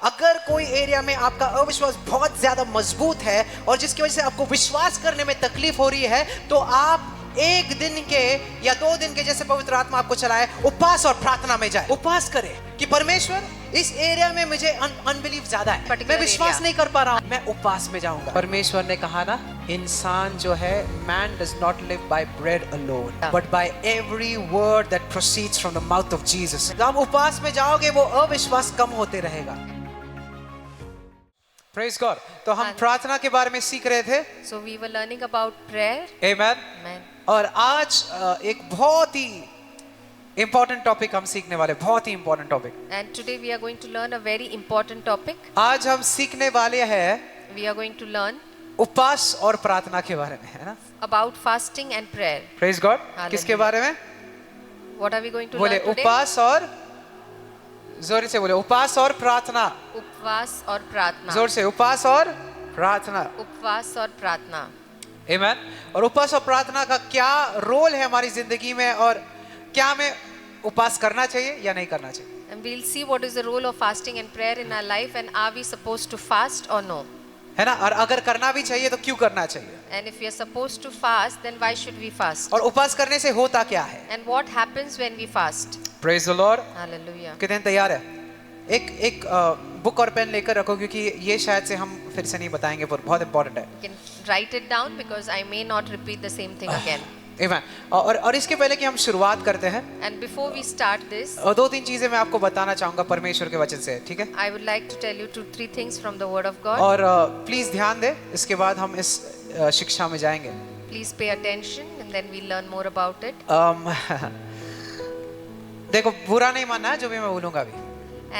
अगर कोई एरिया में आपका अविश्वास बहुत ज्यादा मजबूत है और जिसकी वजह से आपको विश्वास करने में तकलीफ हो रही है, तो आप एक दिन के या 2 दिन के, जैसे पवित्र आत्मा आपको चलाए, उपवास और प्रार्थना में जाए। उपवास करें कि परमेश्वर इस एरिया में मुझे अनबिलीव ज्यादा है, मैं विश्वास नहीं कर पा रहा हूं, मैं उपवास में जाऊंगा। परमेश्वर ने कहा ना, इंसान जो है, man does not live by bread alone but by every word that proceeds from the mouth of Jesus. जब आप उपवास में जाओगे, वो अविश्वास कम होते रहेगा। Praise God. तो हम प्रार्थना के बारे में सीख रहे थे। So we were learning about prayer. Amen. Amen. और आज एक बहुत ही इंपॉर्टेंट टॉपिक हम सीखने वाले, बहुत ही important topic. And today we are going to learn a very important topic. आज हम सीखने वाले हैं We are going to learn उपवास और प्रार्थना के बारे में, है ना? about fasting and prayer. Praise God. Hallelujah. किसके बारे में? What are we going to बोले learn today? उपवास और, जोर से बोले, उपवास और प्रार्थना। उपवास और प्रार्थना। जोर से, उपवास और प्रार्थना। उपवास और प्रार्थना। आमेन। और उपवास और प्रार्थना का क्या रोल है हमारी जिंदगी में, और क्या हमें उपवास करना चाहिए या नहीं करना चाहिए? And we'll see what is the role of fasting and prayer in our life, and are we supposed to fast or no? है ना? और अगर करना भी चाहिए तो क्यों करना चाहिए? And if we are supposed to fast, then why should we fast? और उपवास करने से होता क्या है? And what happens when we fast? Praise the Lord. Hallelujah. कितने तैयार है? एक बुक और पेन लेकर रखो, क्योंकि ये शायद से हम फिर से नहीं बताएंगे, पर बहुत इंपॉर्टेंट है। You can write it down because I may not repeat the same thing again. आमेन। और इसके पहले कि हम शुरुआत करते हैं, And before we start this, और 2-3 चीजें मैं आपको बताना चाहूंगा परमेश्वर के वचन से, ठीक है? I would like to tell you 2-3 things from the Word of God. और प्लीज ध्यान दें, इसके बाद हम इस शिक्षा में जाएंगे। Please pay attention, and then we'll learn more about it. देखो, बुरा नहीं मानना है जो भी मैं बोलूंगा अभी,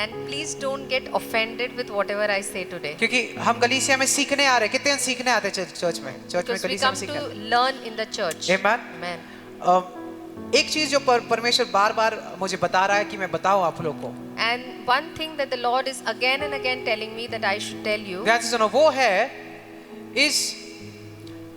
And please don't get offended with whatever I say today. क्योंकि हम कलीसिया में सीखने आ रहे हैं। कितने सीखने आते हैं चर्च में? Because we कलीसिया में come सीखने। to learn in the church. Amen. Amen. एक चीज जो परमेश्वर बार बार मुझे बता रहा है कि मैं बताऊं आप लोग को, And one thing that the Lord is again and again telling me that I should tell you, ध्यान से सुनो, वो है इस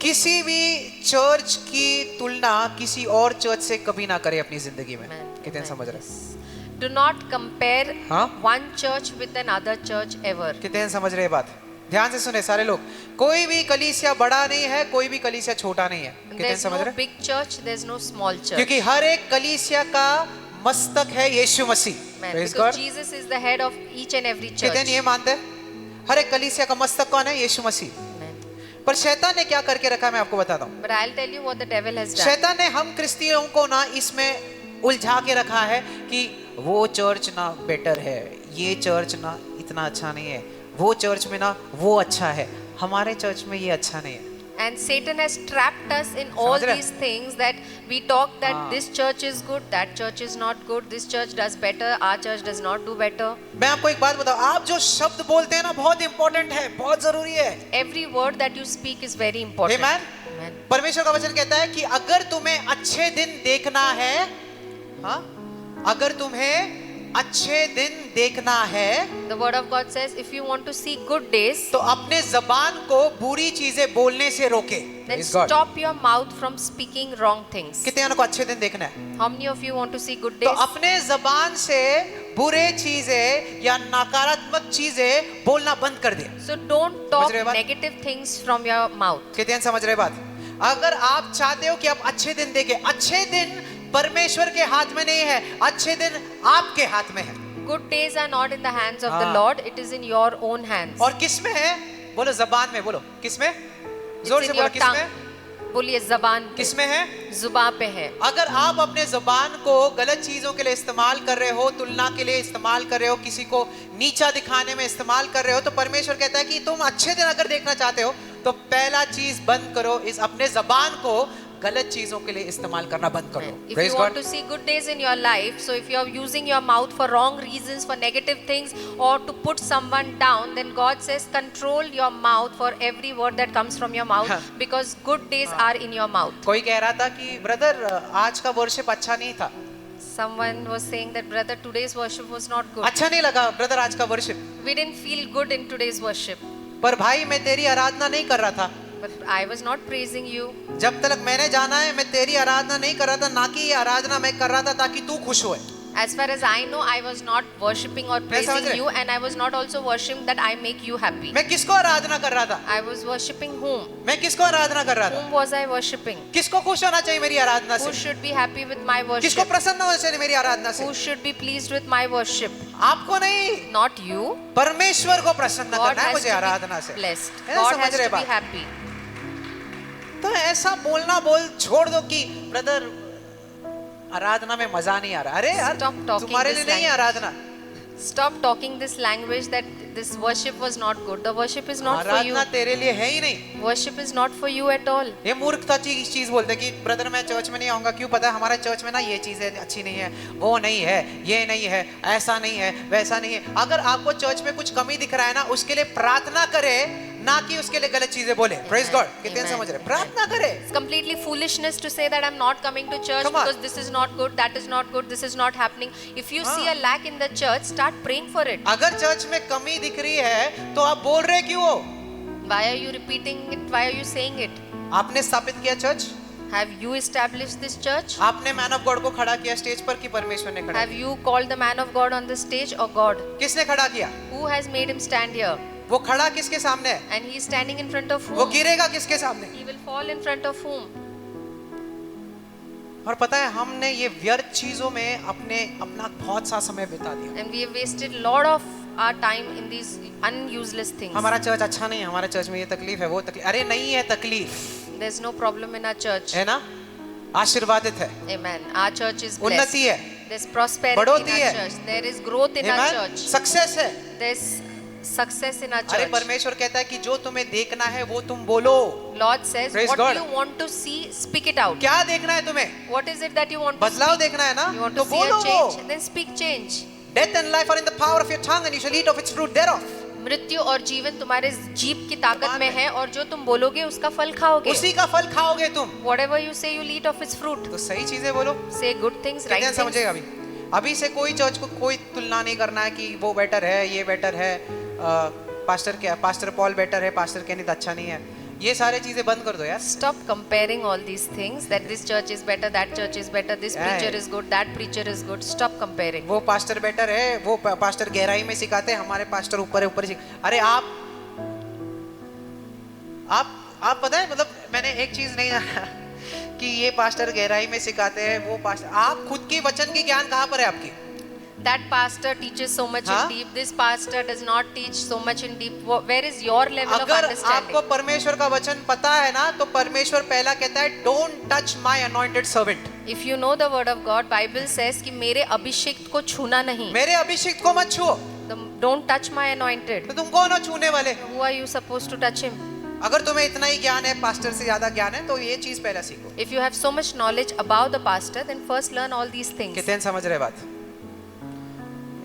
किसी भी चर्च की तुलना किसी और चर्च से कभी ना करे अपनी जिंदगी में। Amen. कितने Amen. समझ रहे हैं? do not compare हाँ? one church with another church ever. कितने समझ रहे हैं बात? ध्यान से सुने सारे लोग। कोई भी कलीसिया बड़ा नहीं है, कोई भी कलीसिया छोटा नहीं है। कितने There's समझ no रहे? big church, there's no small church. क्योंकि हर एक कलीसिया का मस्तक है यीशु मसीह। Amen. Praise Because God. Jesus is the head of each and every church. कितने ये मानते हैं? हर एक कलीसिया का मस्तक कौन है? यीशु मसीह। Amen. पर शैतान ने क्या करके रखा है, मैं आपको बताता हूँ। But I'll tell you what the devil has done. शैतान ने हम क्रिश्चियनों को ना इसमें उलझा के रखा है कि वो चर्च ना बेटर है, ये चर्च ना इतना अच्छा नहीं है, वो चर्च में ना वो अच्छा है, हमारे चर्च में ये अच्छा नहीं है। And Satan has trapped us in all समझ रहे? these things that we talk that हाँ. this church is good, that church is not good, this church does better, our church does not do better. मैं आपको एक बात बताऊं, आप जो शब्द बोलते हैं ना, बहुत इंपॉर्टेंट है, बहुत जरूरी है। Every word that you speak is very important. Amen? Amen. परमेश्वर का वचन कहता है कि अगर तुम्हें अच्छे दिन देखना है, हाँ, अगर तुम्हें अच्छे दिन देखना है, The word of God says if you want to see good days, तो अपने जबान को बुरी चीजें बोलने से रोके। then Praise God. stop your mouth from speaking wrong things. कितने को अच्छे दिन देखना है? How many of you want to see good तो days? अपने जबान से बुरे चीजें या नकारात्मक चीजें बोलना बंद कर दे। So don't talk रहे बात? negative things from your mouth. कितने समझ रहे बात? अगर आप चाहते हो कि आप अच्छे दिन देखें, अच्छे दिन परमेश्वर के हाथ में नहीं है, अच्छे दिन आपके हाथ में है। Good days are not in the hands of the हाँ. Lord, it is in your own hands. और किस में है? बोलो जबान में, बोलो किस में? It's जोर in से your बोलो किस tongue. में? बोलिए जबान पे, किस में है? जुबान पे है। अगर आप अपने जबान को गलत चीजों के लिए इस्तेमाल कर रहे हो, तुलना के लिए इस्तेमाल कर रहे हो, किसी को नीचा दिखाने में इस्तेमाल कर रहे हो, तो परमेश्वर कहता है कि तुम अच्छे दिन अगर देखना चाहते हो तो पहला चीज बंद करो, इस अपने जबान को गलत चीजों के लिए इस्तेमाल करना बंद करो। If Praise you God. want to see good days in your life, so if you are using your mouth for wrong reasons, for negative things, or to put someone down, then God says control your mouth for every word that comes from your mouth, हाँ. because good days are in your mouth. कोई कह रहा था कि brother आज का worship अच्छा नहीं था। Someone was saying that brother, today's worship was not good. अच्छा नहीं लगा ब्रदर आज का worship. We didn't feel good in today's worship. पर भाई मैं तेरी आराधना नहीं कर रहा था। But I was not praising you. जब तक मैंने जाना है मैं तेरी आराधना नहीं कर रहा था, ना कि ये आराधना मैं कर रहा था ताकि तू खुश होए। As far as I know, I was not worshipping or समझ praising रहे? you, and I was not also worshiping that I make you happy. मैं किसको आराधना कर रहा था? I was worshipping whom? मैं किसको आराधना कर रहा था? Whom was I worshipping? किसको खुश होना चाहिए मेरी आराधना Who से? should be happy with my किसको worship? प्रसन्न होना चाहिए मेरी आराधना से? Who should be pleased with my worship? आपको नहीं, Not you. परमेश्वर को प्रसन्न God करना है has मुझे to आराधना be से। blessed. है ना, God समझ has रहे to be बात? happy. तो ऐसा बोलना बोल छोड़ दो कि ब्रदर आराधना में मजा नहीं आ रहा। अरे यार Stop talking तुम्हारे लिए this नहीं है language. Aradhana. Stop talking this language that this worship was not good. The worship is not for you. आराधना तेरे लिए है ही नहीं। Worship is not for you at all. ये मूर्खता की चीज बोलते हैं कि ब्रदर मैं चर्च में नहीं आऊंगा, क्यों? पता है हमारे चर्च में ना ये चीजें अच्छी नहीं है, वो नहीं है, ये नहीं है, ऐसा नहीं है, वैसा नहीं है। अगर आपको चर्च में कुछ कमी दिख रहा है ना, उसके लिए प्रार्थना करे, ना कि उसके लिए गलत चीजें बोले। Praise God. कितने Amen. समझ रहे? प्रार्थना करे। It's completely foolishness to say that I'm not coming to church Come on. because this is not good, that is not good, this is not happening. If you see a lack in the church, start praying for it. अगर church में कमी दिख रही है तो आप बोल रहे क्यों हो? Why are you repeating it? Why are you saying it? आपने स्थापित किया church, Have you established this church? आपने मैन ऑफ गॉड को खड़ा किया स्टेज पर कि परमेश्वर ने खड़ा Have you called the man of God on the stage or God? किया? किसने खड़ा किया? Who has made him stand here? वो खड़ा किसके सामने है? And he is standing in front of वो whom? गिरेगा किसके सामने? He will fall in front of whom? और पता है हमने ये व्यर्थ चीजों में अपना बहुत सा समय बिता दिया। And we have wasted lot of our time in these unuseless things. हमारा चर्च अच्छा नहीं है, हमारे चर्च में ये तकलीफ है, वो तकलीफ। अरे नहीं है तकलीफ, There's no problem in our church. है ना? आशीर्वादित है, Amen. Our church is blessed. उन्नति है, There's prosperity बढ़ोतरी in our है। church. There is growth in our church. Success है। There's success in our अरे church. परमेश्वर कहता है कि जो तुम्हें देखना है वो तुम बोलो। Lord says, Praise what God. do you want to see? Speak it out. क्या देखना है तुम्हें? What is it that you want to बदलाव speak? देखना है ना? You want तो to see बोलो a वो। change? Then speak change. Death and life are in the power of your tongue and you shall eat of its fruit thereof. मृत्यु और जीवन तुम्हारे जीभ की ताकत जबान में में। है और जो तुम बोलोगे उसका फल खाओगे. उसी का फल खाओगे तुम। Whatever you say, you'll eat of its fruit. तो सही चीजें बोलो। Say good things, right कितने things. समझेगा अभी? अभी से कोई चर्च को कोई तुलना नहीं करना है कि वो बेटर है, ये बेटर है, पास्टर पॉल बेटर है, पास्टर केनिथ अच्छा नहीं है। ये सारे चीजें बंद कर दो यार। Stop comparing all these things that this church is better, that church is better, this Yeah. preacher is good, that preacher is good. Stop comparing. वो पास्टर बेटर है, वो पास्टर गहराई में सिखाते हैं, हमारे पास्टर ऊपर ऊपर सिखा। अरे आप पता है मतलब मैंने एक चीज नहीं जाना कि ये पास्टर गहराई में सिखाते हैं, वो पास्टर, आप खुद की वचन की ज्ञान कहाँ पर है आपकी? That pastor teaches so much हाँ? in deep. This pastor does not teach so much in deep. Where is your level of अगर understanding? आपको परमेश्वर का वचन पता है ना, तो परमेश्वर पहला कहता है don't touch my anointed servant. If you know the word of God, Bible says कि मेरे अभिषिक्त को छूना नहीं. मेरे अभिषिक्त को मत छुओ। Don't touch my anointed. तो तुम कौन हो छूने वाले? Who are you supposed to touch him? अगर तुम्हें इतना ही ज्ञान है, पास्टर से ज्यादा ज्ञान है, तो ये चीज पहला सीखो। If you have so much knowledge about the pastor, then first learn all these things. कितने समझ रहे बात?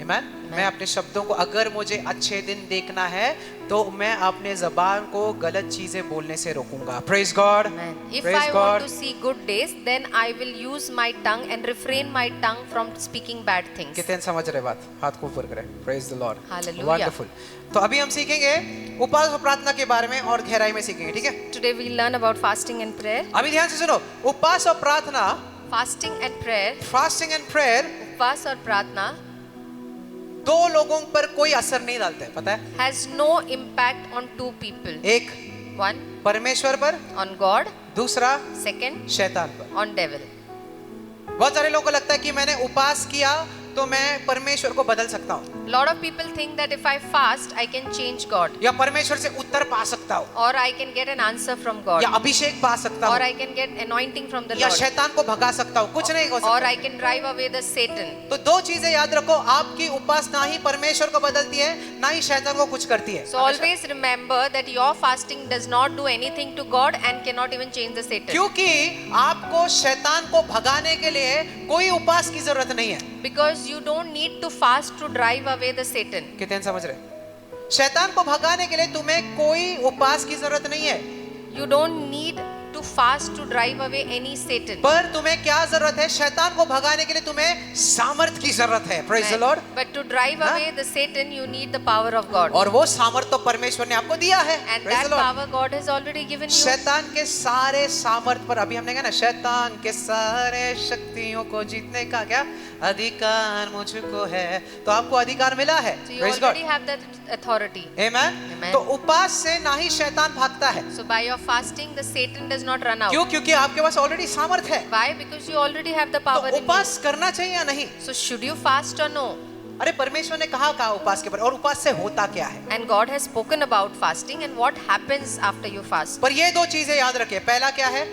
Amen? मैं अपने शब्दों को, अगर मुझे अच्छे दिन देखना है तो मैं अपने जबान को गलत चीजें बोलने से रोकूंगा। Praise God. Amen. If Praise I God. want to see good days, then I will use my tongue and refrain my tongue from speaking bad things. कितने समझ रहे बात? हाथ को ऊपर करें। Praise the Lord. Hallelujah. Wonderful. तो अभी हम सीखेंगे उपवास और प्रार्थना के बारे में और गहराई में सीखेंगे, ठीक है? Today we learn about fasting and prayer. अभी ध्यान से सुनो, उपवास और प्रार्थना, Fasting and prayer, fasting and prayer उपवास और प्रार्थना दो लोगों पर कोई असर नहीं डालते हैं, पता है? has no impact on two people. एक One, परमेश्वर पर, on God. दूसरा Second, शैतान पर। on devil. बहुत सारे लोगों को लगता है कि मैंने उपवास किया तो मैं परमेश्वर को बदल सकता हूँ, Lot of people think that if I fast, I can change God, या परमेश्वर से उत्तर पा सकता हूँ, or I can get an answer from God, या अभिषेक पा सकता or हूँ, I can get anointing from the या Lord, शैतान को भगा सकता हूँ। कुछ नहीं हो or सकता। I can drive away the Satan. तो दो चीजें याद रखो, आपकी उपवास ना ही परमेश्वर को बदलती है, ना ही शैतान को कुछ करती है। So always remember that your fasting does not do anything to God and cannot even change the Satan. क्योंकि आपको शैतान को भगाने के लिए कोई उपवास की जरूरत नहीं है। Because you don't need to fast to drive away the Satan. कितने समझ रहे? शैतान को भगाने के लिए तुम्हें कोई उपवास की जरूरत नहीं है। You don't need to fast to drive away any Satan. पर तुम्हें क्या जरूरत है? शैतान को भगाने के लिए तुम्हें सामर्थ की जरूरत है. Praise the Lord. But to drive हाँ? away the Satan, you need the power of God. और वो सामर्थ तो परमेश्वर ने आपको दिया है. And Praise that the Lord. power God has already given you. शैतान के सारे सामर्थ पर अभी हमने कहा ना, शैतान के सारे शक्तियों को जीतने का क्या अधिकार मुझको है. तो आपको अधिकार मिला है. So you Praise God. already have that authority. Amen. Amen. तो उपवास से ना ही शैतान भागता है. So by your fasting, the Satan does not run out. क्यों? क्योंकि आपके पास ऑलरेडी सामर्थ है. Why? Because you already have the तो power in you. उपवास करना चाहिए या नहीं? So should you fast or no? अरे परमेश्वर ने कहा उपवास के बारे, और उपवास से होता क्या है? And God has spoken about fasting and what happens after you fast. पर ये दो चीजें याद रखिए. पहला क्या है?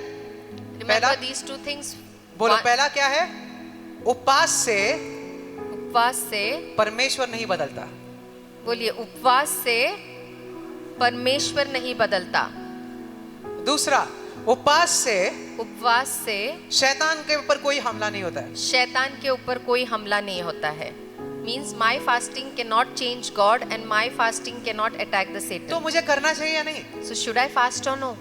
Remember these two things. बोलो. One, पहला क्या है? उपवास से उपवास से, परमेश्वर नहीं बदलता. बोलिए, उपवास से परमेश्वर नहीं बदलता. दूसरा, उपवास से उपवास से शैतान के ऊपर कोई हमला नहीं होता है. शैतान के ऊपर कोई हमला नहीं होता है. Means my fasting cannot change God and my fasting cannot attack the तो Satan. मुझे करना चाहिए या नहीं? So should I fast or no?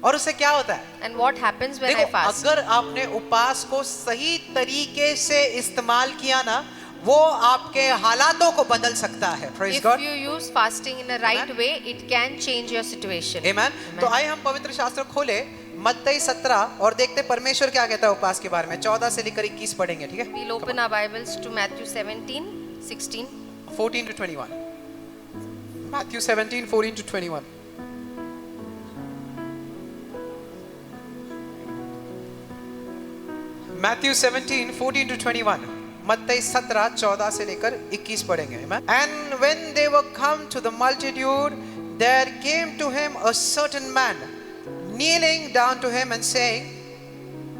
और उससे क्या होता है? And what happens when I देखो, fast? अगर आपने उपवास को सही तरीके से इस्तेमाल किया ना, वो आपके हालातों को बदल सकता है. Praise If God. you use fasting in a right Amen. way, it can change your situation. Amen. तो आइए हम पवित्र शास्त्र खोले मत्ती 17 और देखते परमेश्वर क्या कहता है उपवास के बारे में. 14 से लेकर 21 पढ़ेंगे. ठीक है? We'll open our Bibles to Matthew 17, 16. 14 to 21. Matthew 17, 14 to 21. Matthew 17, 14 to 21. मत्ती 17, 14 से लेकर 21 पढ़ेंगे. And when they were come to the multitude, there came to him a certain man, kneeling down to him and saying,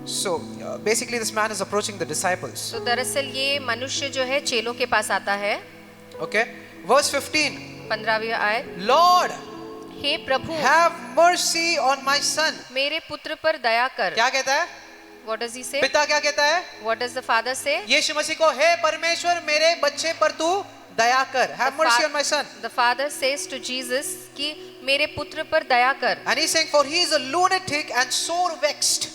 so basically this man is approaching the disciples. तो दरअसल ये मनुष्य जो है चेलों के पास आता है. Okay, verse 15. 15वीं आयत. Lord, hey Prabhu, have mercy on my son. मेरे पुत्र पर दया कर. क्या कहता है? What does he say? पिता क्या कहता है? What does the father say? यीशु मसीह को, हे परमेश्वर मेरे बच्चे पर तू दया कर. Have mercy on my son. The father says to Jesus कि मेरे पुत्र पर दया कर. And he's saying, for he is a lunatic and sore vexed.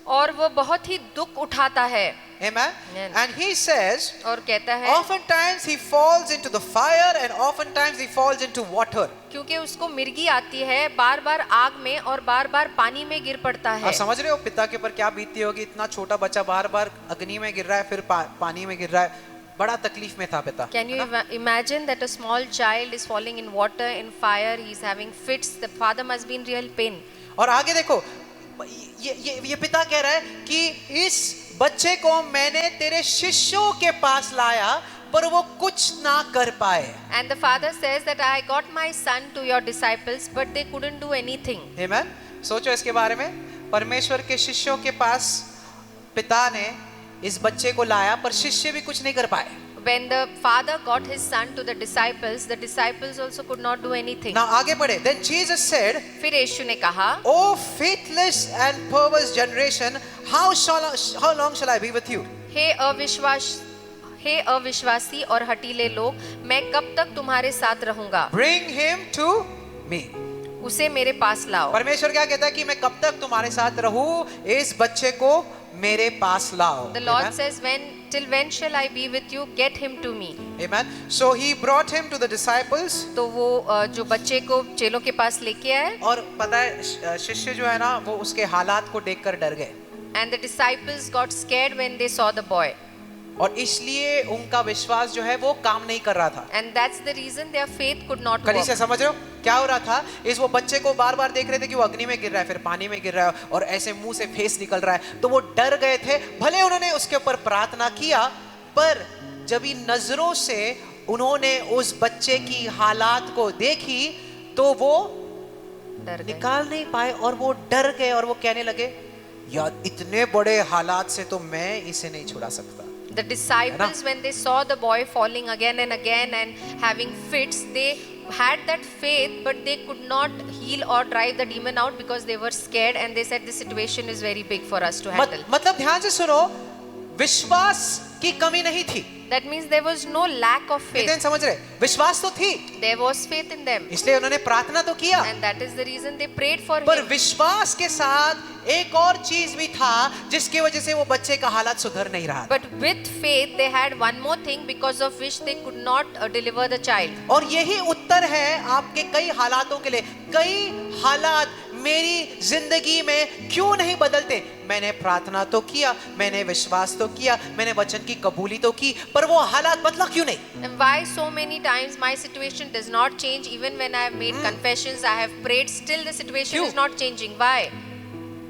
और वो बहुत ही दुख उठाता है. Amen. Amen. And he says, और कहता है oftentimes he falls into the fire and oftentimes he falls into water. क्योंकि उसको मिर्गी आती है, बार बार आग में और बार बार पानी में गिर पड़ता है. आप समझ रहे हो पिता के ऊपर क्या बीतती होगी? इतना छोटा बच्चा बार बार अग्नि में गिर रहा है, फिर पानी में गिर रहा है. बड़ा तकलीफ में था पिता. Can you imagine that a small child is falling in water, in fire, he is having fits? The father must be in real pain. और आगे देखो, ये पिता कह रहा है कि इस बच्चे को मैंने तेरे शिष्यों के पास लाया, पर वो कुछ ना कर पाए. And the father says that I got my son to your disciples, but they couldn't do anything. Amen. सोचो इसके बारे में. परमेश्वर के शिष्यों के पास पिता ने इस बच्चे को लाया, पर शिष्य भी कुछ नहीं कर पाए. When the father got his son to the disciples also could not do anything. ना आगे बढ़े. Then Jesus said, फिर यीशु ने कहा, "O faithless and perverse generation, how long shall I be with you? हे अविश्वासी और हठीले लोग, मैं कब तक तुम्हारे साथ रहूंगा? Bring him to me." उसे मेरे पास लाओ. परमेश्वर क्या कहता है कि मैं कब तक तुम्हारे साथ रहूं? इस बच्चे को मेरे पास लाओ. The Lord says, till when shall I be with you? Get him to me. Amen. So he brought him to the disciples. तो वो जो बच्चे को चेलों के पास लेके आए. और पता है शिष्य जो है ना, वो उसके हालात को देखकर डर गए. And the disciples got scared when they saw the boy. और इसलिए उनका विश्वास जो है वो काम नहीं कर रहा था. And that's the reason their faith could not कलीसिया work. समझ रहे हो क्या हो रहा था? वो बच्चे को बार बार देख रहे थे कि वो अग्नि में गिर रहा है, फिर पानी में गिर रहा है, और ऐसे मुंह से फेस निकल रहा है. तो वो डर गए थे. भले उन्होंने उसके ऊपर प्रार्थना किया, पर जब इन नजरों से उन्होंने उस बच्चे की हालात को देखी, तो वो डर गए. निकाल नहीं पाए और वो डर गए. और वो कहने लगे, यार इतने बड़े हालात से तो मैं इसे नहीं छुड़ा सकता. The disciples, when they saw the boy falling again and again and having fits, they had that faith, but they could not heal or drive the demon out because they were scared, and they said this situation is very big for us to handle. मतलब ध्यान से सुनो, विश्वास की कमी नहीं थी. That means there was no lack of कितने faith. समझ रहे? विश्वास तो थी, There was faith in them. इसलिए उन्होंने प्रार्थना तो किया, And that is the reason they prayed for पर him. विश्वास के साथ एक और चीज भी था जिसकी वजह से वो बच्चे का हालात सुधर नहीं रहा। But with faith, they had one more thing because of which they could not deliver the child. और यही उत्तर है आपके कई हालातों के लिए। कई हालात मेरी जिंदगी में क्यों नहीं बदलते? मैंने प्रार्थना तो किया, मैंने विश्वास तो किया, मैंने वचन की कबूली तो की, पर वो हालात बदला क्यों नहीं? And why so many times my situation does not change even when I have made confessions, I have prayed, still the situation क्यों? is not changing. Why?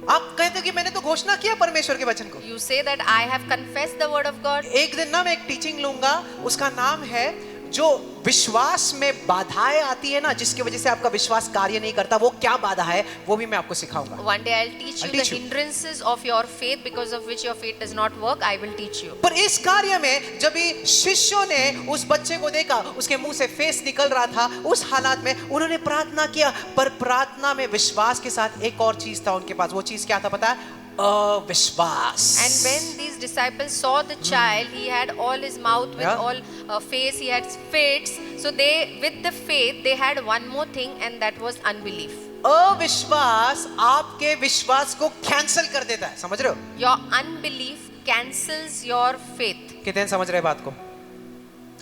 आप कहते हो कि मैंने तो घोषणा किया परमेश्वर के वचन को। You say that I have confessed the word of God. एक दिन ना मैं एक टीचिंग लूंगा, उसका नाम है जो विश्वास में बाधाएं आती है ना, जिसकी वजह से आपका विश्वास कार्य नहीं करता, वो क्या बाधा है वो भी मैं आपको सिखाऊंगा। One day I'll teach you the hindrances of your faith because of which your faith does not work. I will teach you. पर इस कार्य में जब भी शिष्यों ने उस बच्चे को देखा, उसके मुंह से फेस निकल रहा था, उस हालात में उन्होंने प्रार्थना किया, पर प्रार्थना में विश्वास के साथ एक और चीज था उनके पास। वो चीज क्या था पता है? अविश्वास। And when these disciples saw the child, he had all his mouth with Yeah. all face, he had fits. So they, with the faith, they had one more thing, and that was unbelief. अविश्वास आपके विश्वास को cancel कर देता है, समझ रहे हो? Your unbelief cancels your faith. कितने समझ रहे बात को?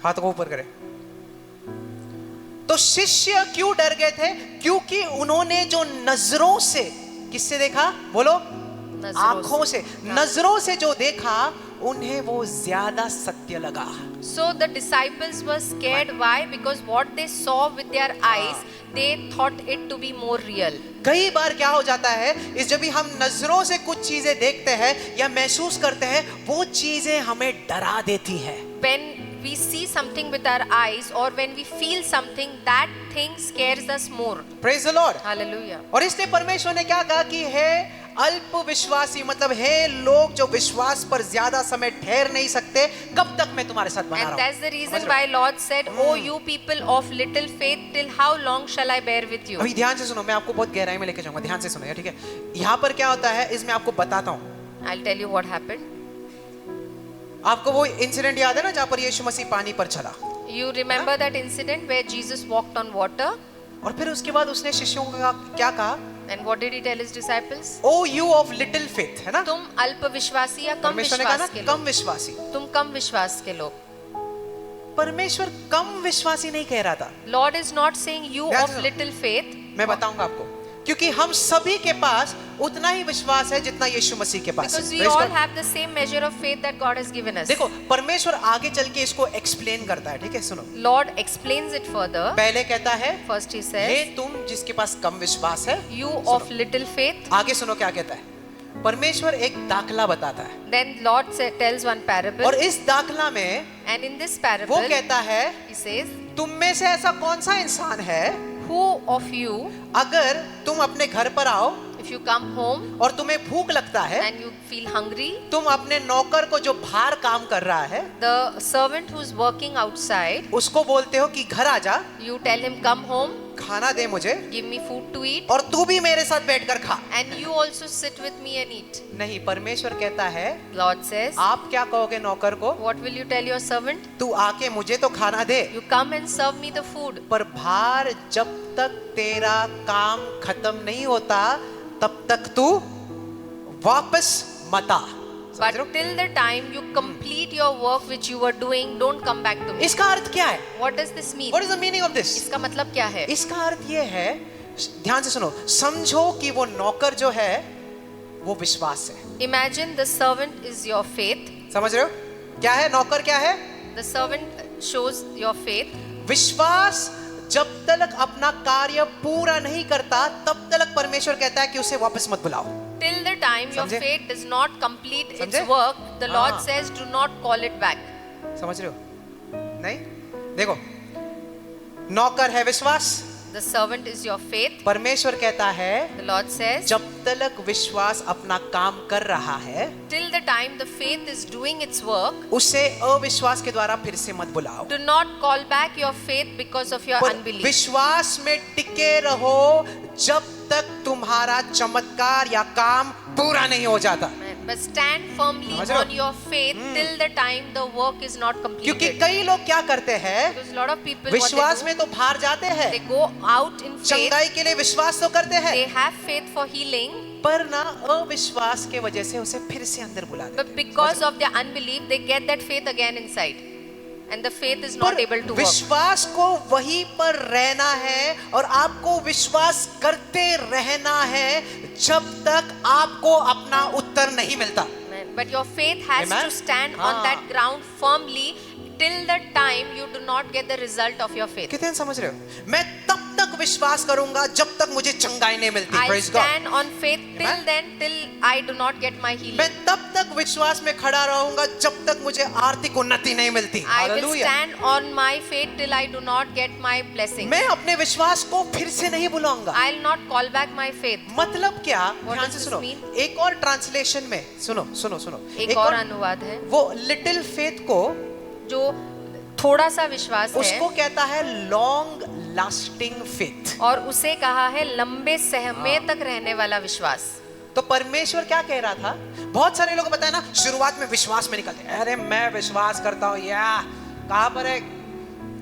हाथ को ऊपर करें। तो शिष्य क्यों डर गए थे? क्योंकि उन्होंने जो नजरों से, किससे देखा? बोलो, आंखों से, नजरों से जो देखा, उन्हें वो ज्यादा सत्य लगा। So the disciples were scared. Why? Because what they saw with their eyes, they thought it to be more real. कई बार क्या हो जाता है, इस जब भी हम नजरों से कुछ चीजें देखते हैं या महसूस करते हैं, वो चीजें हमें डरा देती है। When we see something with our eyes or when we feel something, that thing scares us more. Praise the Lord. Hallelujah. और इसलिए परमेश्वर ने क्या कहा कि है अल्प विश्वासी, मतलब है लोग जो विश्वास पर ज्यादा समय ठहर नहीं सकते, कब तक मैं तुम्हारे साथ बना And रहा that's the हूं? reason why Lord said, "Oh, you people of little faith, till how long shall I bear with you?" अभी ध्यान से सुनो, मैं आपको बहुत गहराई में लेके जाऊंगा, ध्यान से सुनो, ठीक है? यहाँ पर क्या होता है, इसमें आपको बताता हूँ। I'll tell you what happened. आपको वो इंसिडेंट याद है ना जहाँ पर यीशु मसीह पानी पर चला, You remember that incident where Jesus walked on water, और फिर उसके बाद उसने शिष्यों को क्या कहा? and what did he tell his disciples? O you of little faith, है ना? तुम अल्प विश्वासी या कम परमेश्वर ने कहा ना विश्वास के कम लोग, विश्वासी। तुम कम विश्वास के लोग. परमेश्वर कम विश्वासी नहीं कह रहा था, Lord is not saying you ध्यान of से सुनो। little faith. मैं बताऊंगा आपको, क्योंकि हम सभी के पास उतना ही विश्वास है जितना यीशु मसीह के पास Because है। we Praise all God। have the same measure of faith that God has given us. देखो परमेश्वर आगे चल के इसको एक्सप्लेन करता है, ठीक है? सुनो, Lord explains it further. पहले कहता है First he हे says, तुम जिसके पास कम विश्वास है, you of little faith. आगे सुनो क्या कहता है। परमेश्वर एक दाखला बताता है, Then Lord tells one parable. और इस दाखला में And in this वो parable, कहता है he says, तुम में से ऐसा कौन सा इंसान है, who of you, अगर तुम अपने घर पर आओ if you come home और तुम्हें भूख लगता है, and you feel hungry, तुम अपने नौकर को जो बाहर काम कर रहा है the servant who's working outside, उसको बोलते हो कि घर आ जा, you tell him, come home, खाना दे मुझे, give me food to eat, और तू भी मेरे साथ बैठकर खा। and you also sit with me and eat. नहीं, परमेश्वर कहता है Lord says, आप क्या कहोगे नौकर को? what will you tell your servant? तू आके मुझे तो खाना दे, You come and serve me the food. पर बाहर जब तक तेरा काम खत्म नहीं होता तब तक तू वापस मत आ। समझ But रहे हो? till the time you complete your work which you were doing, don't come back to me. इसका अर्थ क्या है? What does this mean? What is the meaning of this? इसका मतलब क्या है? इसका अर्थ ये है, ध्यान से सुनो, समझो कि वो नौकर जो है वो विश्वास है। Imagine the servant is your faith. समझ रहे हो क्या है? नौकर क्या है? The servant shows your faith. विश्वास जब तक अपना कार्य पूरा नहीं करता तब तक परमेश्वर कहता है कि उसे वापस मत बुलाओ। Till the time your समझे? faith does not complete its समझे? work, the Lord हाँ। says, do not call it back. समझ रहे हो? नहीं, देखो, नौकर है विश्वास, The servant is your faith. परमेश्वर कहता है The Lord says, जब तक विश्वास अपना काम कर रहा है till the time the faith is doing its work, उसे अविश्वास के द्वारा फिर से मत बुलाओ, do not call back your faith because of your पर unbelief. विश्वास में टिके रहो जब तक तुम्हारा चमत्कार या काम पूरा नहीं हो जाता। But stand firmly समझ रहे हो? on your faith till the time the work is not क्योंकि completed. कई लोग क्या करते हैं, Because a lot of people, what विश्वास they में तो बाहर जाते do, हैं, they go out in faith, चंगाई के लिए विश्वास तो करते हैं, they have faith for healing, पर ना अविश्वास के वजह से उसे फिर से अंदर बुला देते but because of their unbelief, they get that faith again inside. And the faith is not able पर to work. विश्वास को वहीं पर रहना है और आपको विश्वास करते रहना है जब तक आपको अपना उत्तर नहीं मिलता. Amen. But your faith has Amen. to stand हाँ. on that ground firmly till the time you do not get the result of your faith. कितने समझ रहे हो? मैं तब तक विश्वास करूंगा जब तक मुझे चंगाई नहीं मिलती. I Praise God. stand on faith till Amen. then, till I do not get my healing. मैं तब तक विश्वास में खड़ा रहूंगा जब तक मुझे आर्थिक उन्नति नहीं मिलती. I will Hallelujah. stand on my faith till I do not get my blessing. मैं अपने विश्वास को फिर से नहीं बुलाऊंगा. I'll not call back my faith. मतलब क्या? What ध्यान does से this सुनो. mean? एक और ट्रांसलेशन में सुनो सुनो सुनो. एक और अनुवाद है वो लिटिल फेथ को जो थोड़ा सा विश्वास उसको है कहता है लॉन्ग लास्टिंग फेथ. और उसे कहा है लंबे समय तक रहने वाला विश्वास. तो परमेश्वर क्या कह रहा था? बहुत सारे लोग बताए ना, शुरुआत में विश्वास में निकलते हैं, अरे मैं विश्वास करता हूँ, या कहाँ पर है,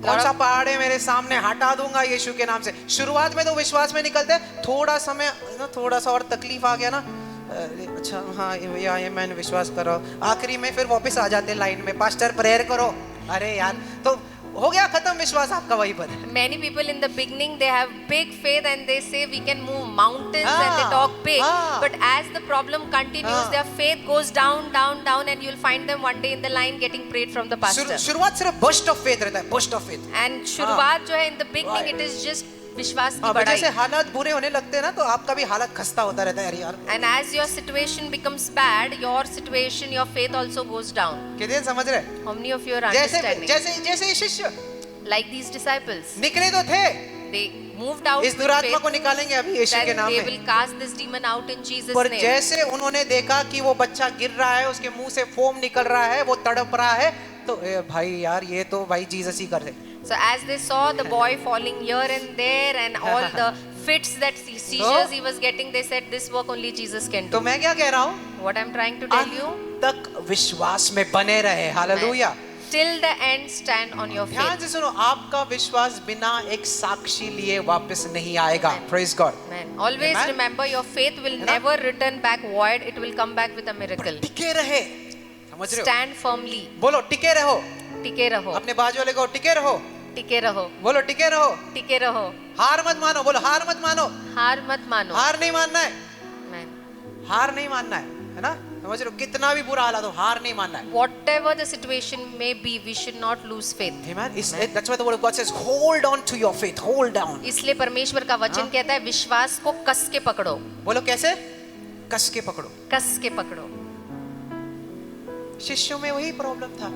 कौन सा पहाड़ है मेरे सामने, हटा दूंगा यीशु के नाम से. शुरुआत में तो विश्वास में निकलते हैं, थोड़ा समय ना, थोड़ा सा और तकलीफ आ गया ना, अरे अच्छा हाँ ये मैंने विश्वास करो, आखिरी में फिर वापस आ जाते लाइन में, पास्टर प्रेयर करो, अरे यार तो हो गया खत्म विश्वास आपका वहीं पर. Many people in the beginning they have big faith and they say we can move mountains and they talk big. But as the problem continues, their faith goes down, down, down, and you'll find them one day in the line getting prayed from the pastor. शुरुआत सिर्फ bast of faith रहता है, bast of faith. And शुरुआत जो है in the beginning it is just विश्वास की बढ़ाई. जैसे हालात बुरे होने लगते हैं ना, तो आपका भी हालत खस्ता होता रहता है, अरे यार. And as your situation becomes bad, your situation, your faith also goes down. कितने समझ रहे हैं? How many of you are जैसे understanding? जैसे जैसे ये शिष्य Like these disciples, निकले तो थे, they moved out इस with दुरात्मा faith को निकालेंगे अभी यीशु के that नाम they में. will cast this demon out in Jesus' पर name. जैसे उन्होंने देखा कि वो बच्चा गिर रहा है, उसके मुंह से फोम निकल रहा है, वो तड़प रहा है, तो भाई यार ये तो भाई जीसस ही कर दे. So as they saw the boy falling here and there and all the fits that seizures he was getting, they said this work only Jesus can do. तो मैं क्या कह रहा हूँ? What I'm trying to tell you, अंत तक विश्वास में बने रहे. Hallelujah. till the end stand on your ध्यान faith. से सुनो, आपका विश्वास बिना एक साक्षी लिए वापस नहीं आएगा. Amen. Praise God. Man, always Amen. remember your faith will है ना? never return back void, it will come back with a miracle. टिके रहे. समझ रहे हो? Stand firmly, बोलो टिके रहो. टिके रहो, अपने बाजू वाले को टिके रहो. टिके रहो, बोलो टिके रहो. टिके रहो, हार मत मानो. बोलो हार मत मानो. हार मत मानो. हार नहीं मानना है. Man, हार नहीं मानना है ना? समझ रहे हो? कितना भी बुरा हालात हो, हार नहीं मानना है. whatever the situation may be, we should not lose faith. Amen. That's why the word of God says, hold on to your faith. Hold down. इसलिए परमेश्वर का वचन कहता है विश्वास को कस के पकड़ो. बोलो कैसे? कस के पकड़ो. कस के पकड़ो. शिष्यों में वही प्रॉब्लम था.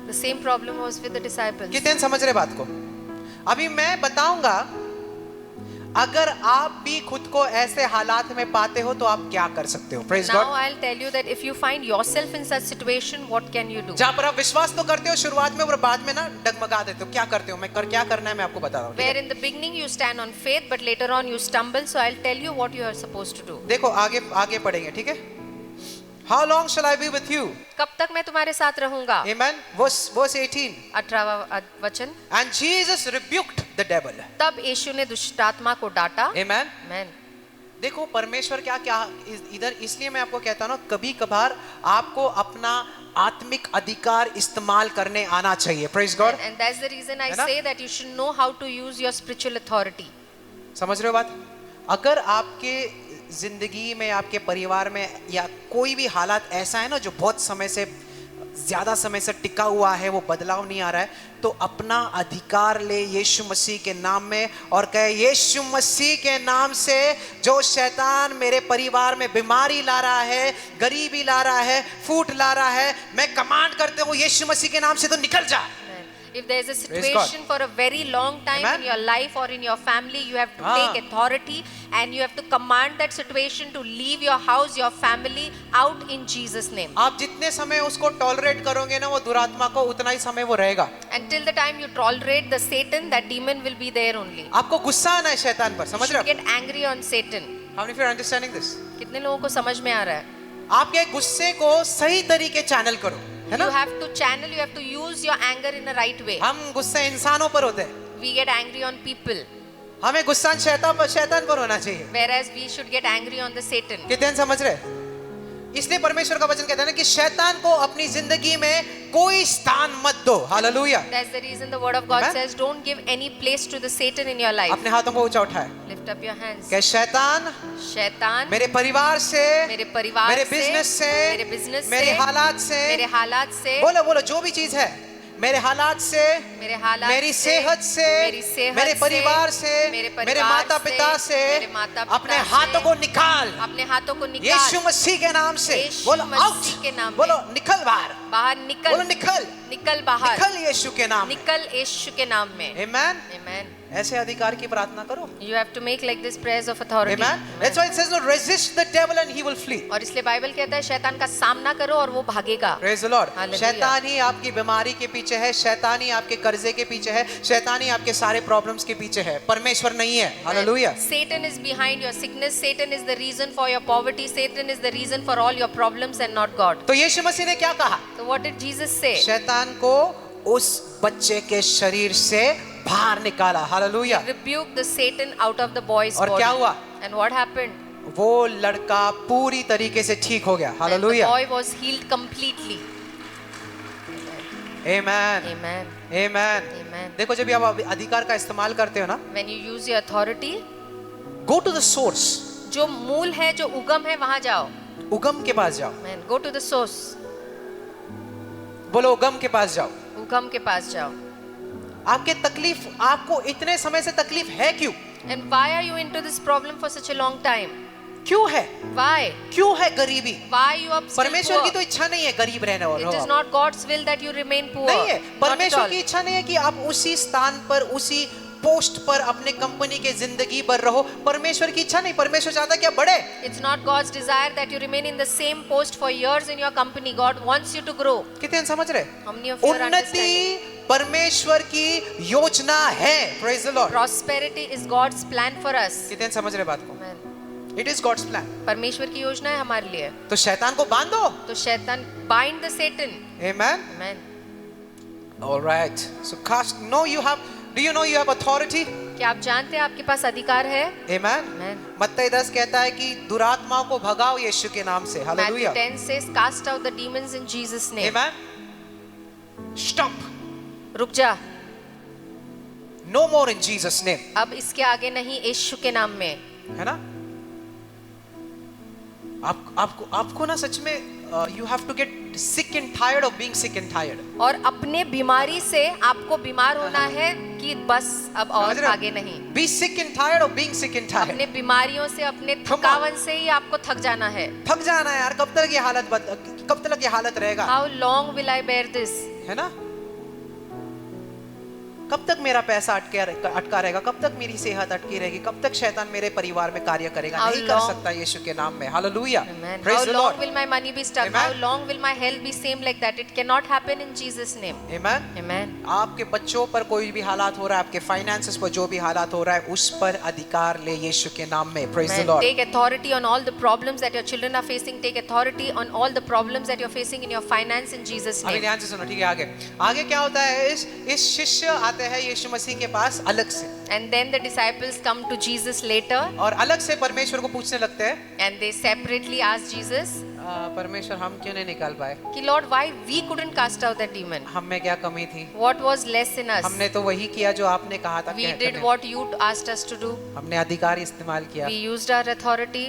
The same problem was with the disciples. कितने समझ रहे बात को? अभी मैं बताऊंगा, अगर आप भी खुद को ऐसे हालात में पाते हो तो आप क्या कर सकते हो. Praise Now God. I'll tell you that if you find yourself in such situation, what can you do? जहाँ पर आप विश्वास तो करते हो शुरुआत में, और बाद में ना डगमगा देते हो. क्या करते हो? क्या करना है मैं आपको बता रहा हूँ. ठीक Where है? in the beginning you stand on faith, but later on you stumble. So I'll tell you what you are supposed to do. देखो आगे आगे पढ़ेंगे. ठीक है? How long shall I be with you? कब तक मैं तुम्हारे साथ रहूंगा? Amen. Verse 18. 18वां वचन. And Jesus rebuked the devil. तब यीशु ने दुष्ट आत्मा को डांटा. Amen. Amen. देखो परमेश्वर क्या क्या इधर, इसलिए मैं आपको कहता हूँ ना, कभी कभार आपको अपना आत्मिक अधिकार इस्तेमाल करने आना चाहिए. Praise God. And that's the reason I है ना? say that you should know how to use your spiritual authority. समझ रहे हो बात? अगर आपके जिंदगी में, आपके परिवार में या कोई भी हालात ऐसा है ना जो बहुत समय से, ज्यादा समय से टिका हुआ है, वो बदलाव नहीं आ रहा है, तो अपना अधिकार ले यीशु मसीह के नाम में और कहे, यीशु मसीह के नाम से जो शैतान मेरे परिवार में बीमारी ला रहा है, गरीबी ला रहा है, फूट ला रहा है, मैं कमांड करते हूँ यीशु मसीह के नाम से तो निकल जा. If there is a Praise situation for a very long time Amen. in your life or in your family, you have to Ah. take authority and you have to command that situation to leave your house, your family out in Jesus' name. आप जितने समय उसको tolerate करोगे ना वो दुरात्मा को, उतना ही समय वो रहेगा. Until the time you tolerate the Satan, that demon will be there only. आपको गुस्सा आना है शैतान पर. You समझ रहे should हो? get angry on Satan. How many of you are understanding this? कितने लोगों को समझ में आ रहा है? आपके गुस्से को सही तरीके चैनल करो, है You ना? have to channel, you have to use your anger in a right way. हम गुस्से इंसानों पर होते हैं, We get angry on people, हमें गुस्सा शैतान पर होना चाहिए। whereas we should get angry on the Satan. कितने समझ रहे? इसलिए परमेश्वर का वचन कहता है ना कि शैतान को अपनी जिंदगी में कोई स्थान मत दो। Hallelujah. That's the reason the word of God Amen. says, don't give any place to the Satan in your life. अपने हाथों को ऊंचा उठाए, Lift up your hands. कि शैतान शैतान मेरे परिवार से, मेरे परिवार मेरे से, बिजनेस से, मेरे बिजनेस मेरे से, हालात से, मेरे हालात से, बोलो बोलो जो भी चीज है, मेरे हालात से, मेरे हालात मेरी से, सेहत से, मेरी सेहत मेरे से, परिवार से, मेरे परिवार मेरे माता पिता से, मेरे माता पिता अपने से, हाथों को निकाल, अपने हाथों को निकाल, यीशु मसीह के नाम से। यीशु बोलो मसीह आउट, के नाम में। बोलो निकल बाहर, बाहर बोलो निकल, निकल, निकल बाहर, निकल यीशु के नाम में। निकल यीशु के नाम में। आमेन। Amen. ऐसे अधिकार की प्रार्थना करो। You have to make like this prayers of authority. Amen. Amen. That's why it says, "No, resist the devil and he will flee." और इसलिए बाइबल कहता है शैतान का सामना करो और वो भागेगा। Praise the Lord. Hallelujah. शैतान ही आपकी बीमारी के पीछे है, शैतान ही आपके कर्जे के पीछे है, शैतान ही आपके सारे प्रॉब्लम्स के पीछे है, परमेश्वर नहीं है। Hallelujah. Satan is behind your sickness. Satan is the reason for your poverty. Satan is the reason for all your problems and not God. तो यीशु मसीह ने क्या कहा? So what did Jesus say? शैतान को उस बच्चे के शरीर से बाहर निकाला। Hallelujah. Rebuke the Satan out of the boy's और body. क्या हुआ? And what happened? वो लड़का पूरी तरीके से ठीक हो गया। And the hallelujah. boy was healed completely. Amen. Amen. Amen. Amen. देखो जब भी आप अधिकार का इस्तेमाल करते हो ना, When you use your authority, go to the source, जो मूल है, जो उगम है, वहां जाओ। उगम के पास जाओ। Amen. Go to the source. बोलो उगम के पास जाओ। उगम के पास जाओ। आपके तकलीफ, आपको इतने समय से तकलीफ है क्यों? And why are you into this problem for such a long time? क्यों है? Why? क्यों है गरीबी? Why you are still परमेश्वर की poor? तो इच्छा नहीं है गरीब रहने और It is not God's will that you remain poor. नहीं है। Not at परमेश्वर all. की इच्छा नहीं है कि आप उसी स्थान पर, उसी पोस्ट पर अपने कंपनी के जिंदगी भर रहो। परमेश्वर की इच्छा नहीं, परमेश्वर चाहता है कि आप बढ़े। It's not God's desire that you remain in the same post for years in your company. God wants you to grow. कितने समझ रहे? How many of you are understanding? उन्नति परमेश्वर की योजना है। Praise the Lord. Prosperity is God's plan for us. कितने समझ रहे बात को? Amen. It is God's plan. परमेश्वर की योजना है हमारे लिए। तो शैतान को बांधो। तो शैतान bind the Satan. Amen. Amen. All right. So cast. No, you have. Do you know you have authority? क्या आप जानते हैं आपके पास अधिकार है? Amen. Amen. मत्ती 10 कहता है कि दुरात्माओं को भगाओ यीशु के नाम से। Matthew hallelujah. 10 says, cast out the demons in Jesus' name. Amen. Stop. रुक जा। No more in Jesus name. अब इसके आगे नहीं, यीशु के नाम में। है ना? आपको ना सच में you have to get sick and tired of being sick and tired. और अपने बीमारी से आपको बीमार होना है कि बस अब समझ और रहे हो? आगे नहीं। Be sick and tired of being sick and tired. अपने बीमारियों से, अपने थकावन से ही आपको थक जाना है। थक जाना है यार, कब तक ये हालत रहेगा? How long will I bear this? है ना? कब तक मेरा पैसा अटका रहेगा? कब तक मेरी सेहत अटकी रहेगी? कब तक शैतान मेरे परिवार में कार्य करेगा? How नहीं कर long? सकता यीशु के नाम में। Hallelujah. Amen. Praise How the long Lord. will my money be stuck? Amen. How long will my health be same like that? It cannot happen in Jesus' name. Amen. Amen. आपके बच्चों पर कोई भी हालात हो रहा है, आपके फाइनेंसेस पर जो भी हालात हो रहा है, उस पर अधिकार ले यीशु के नाम में। Praise the Amen. Lord. Take authority on all the problems that your children are facing. Take authority on all the problems that you're facing in your finance in Jesus' अभी name. ध्यान से सुनो, ठीक है? आगे क्या होता है? इस शिष्य आते हैं यीशु मसीह के पास अलग से, And then the disciples come to Jesus later और अलग से परमेश्वर को पूछने लगते हैं, and they separately ask Jesus, परमेश्वर हम क्यों नहीं निकाल पाए? कि Lord, why we couldn't cast out that demon? हम में क्या कमी थी? What was less in us? हमने तो वही किया जो आपने कहा था We कि did करने। what you asked us to do. हमने अधिकार इस्तेमाल किया, We used our authority.